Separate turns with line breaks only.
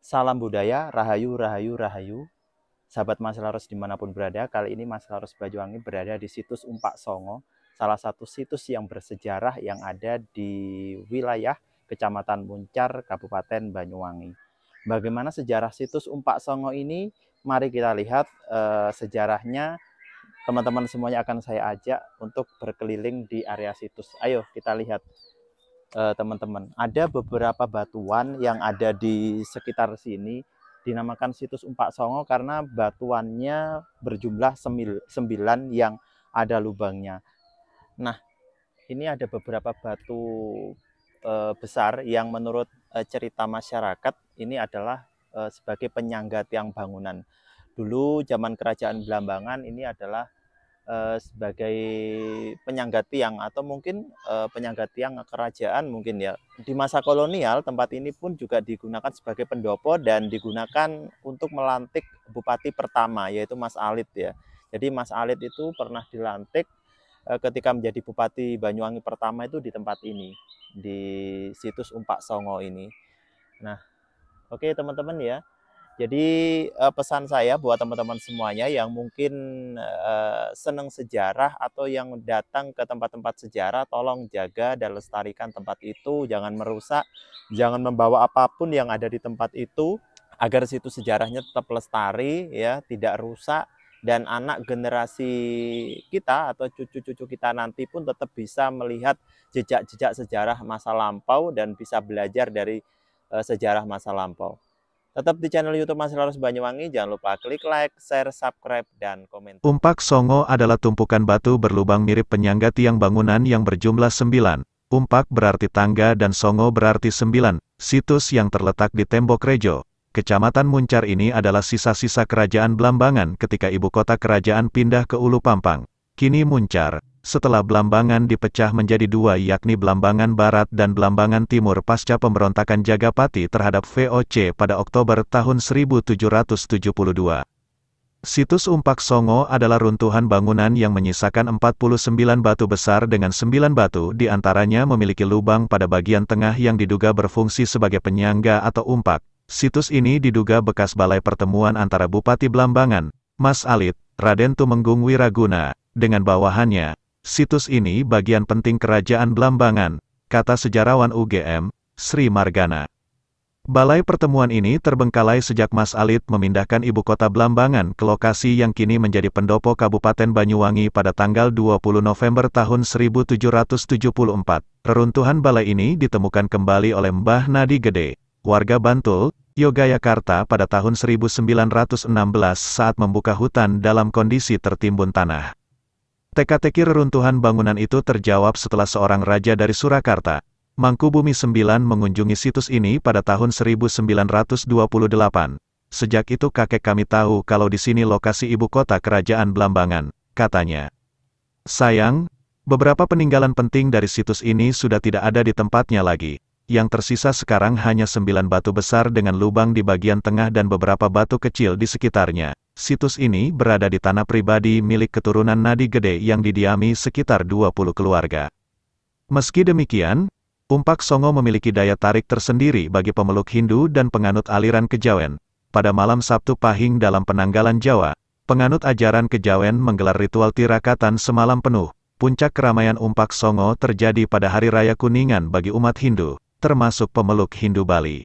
Salam budaya, rahayu, rahayu, rahayu. Sahabat Mas Laros dimanapun berada, kali ini Mas Laros Banyuwangi berada di situs Umpak Songo, salah satu situs yang bersejarah yang ada di wilayah Kecamatan Muncar, Kabupaten Banyuwangi. Bagaimana sejarah situs Umpak Songo ini? Mari kita lihat sejarahnya. Teman-teman semuanya akan saya ajak untuk berkeliling di area situs. Ayo kita lihat. Teman-teman, ada beberapa batuan yang ada di sekitar sini dinamakan situs Umpak Songo karena batuannya berjumlah 9 yang ada lubangnya. Nah, ini ada beberapa batu besar yang menurut cerita masyarakat ini adalah sebagai penyangga tiang bangunan. Dulu zaman kerajaan Blambangan ini adalah sebagai penyangga tiang atau mungkin penyangga tiang kerajaan mungkin ya. Di masa kolonial tempat ini pun juga digunakan sebagai pendopo dan digunakan untuk melantik bupati pertama yaitu Mas Alit ya. Jadi Mas Alit itu pernah dilantik ketika menjadi bupati Banyuwangi pertama itu di tempat ini, di situs Umpak Songo ini. Nah, oke teman-teman ya. Jadi pesan saya buat teman-teman semuanya yang mungkin senang sejarah atau yang datang ke tempat-tempat sejarah, tolong jaga dan lestarikan tempat itu, jangan merusak, jangan membawa apapun yang ada di tempat itu agar situ sejarahnya tetap lestari ya, tidak rusak dan anak generasi kita atau cucu-cucu kita nanti pun tetap bisa melihat jejak-jejak sejarah masa lampau dan bisa belajar dari sejarah masa lampau. Tetap di channel YouTube Mas Laros Banyuwangi, jangan lupa klik like, share, subscribe, dan komen.
Umpak Songo adalah tumpukan batu berlubang mirip penyangga tiang bangunan yang berjumlah 9. Umpak berarti tangga dan Songo berarti 9. Situs yang terletak di Tembok Rejo, Kecamatan Muncar ini adalah sisa-sisa kerajaan Blambangan ketika ibu kota kerajaan pindah ke Ulu Pampang. Kini Muncar, setelah Blambangan dipecah menjadi dua yakni Blambangan Barat dan Blambangan Timur pasca pemberontakan Jagapati terhadap VOC pada Oktober tahun 1772. Situs Umpak Songo adalah runtuhan bangunan yang menyisakan 49 batu besar dengan 9 batu diantaranya memiliki lubang pada bagian tengah yang diduga berfungsi sebagai penyangga atau umpak. Situs ini diduga bekas balai pertemuan antara Bupati Blambangan, Mas Alit, Raden Tumenggung Wiraguna, dengan bawahannya. Situs ini bagian penting kerajaan Blambangan, kata sejarawan UGM, Sri Margana. Balai pertemuan ini terbengkalai sejak Mas Alit memindahkan ibu kota Blambangan ke lokasi yang kini menjadi pendopo Kabupaten Banyuwangi pada tanggal 20 November tahun 1774. Reruntuhan balai ini ditemukan kembali oleh Mbah Nadi Gede, warga Bantul, Yogyakarta pada tahun 1916 saat membuka hutan dalam kondisi tertimbun tanah. Teka-teki reruntuhan bangunan itu terjawab setelah seorang raja dari Surakarta, Mangkubumi IX mengunjungi situs ini pada tahun 1928. Sejak itu kakek kami tahu kalau di sini lokasi ibu kota kerajaan Blambangan, katanya. Sayang, beberapa peninggalan penting dari situs ini sudah tidak ada di tempatnya lagi. Yang tersisa sekarang hanya 9 batu besar dengan lubang di bagian tengah dan beberapa batu kecil di sekitarnya. Situs ini berada di tanah pribadi milik keturunan Nadi Gede yang didiami sekitar 20 keluarga. Meski demikian, Umpak Songo memiliki daya tarik tersendiri bagi pemeluk Hindu dan penganut aliran Kejawen. Pada malam Sabtu Pahing dalam penanggalan Jawa, penganut ajaran Kejawen menggelar ritual tirakatan semalam penuh. Puncak keramaian Umpak Songo terjadi pada Hari Raya Kuningan bagi umat Hindu, termasuk pemeluk Hindu Bali.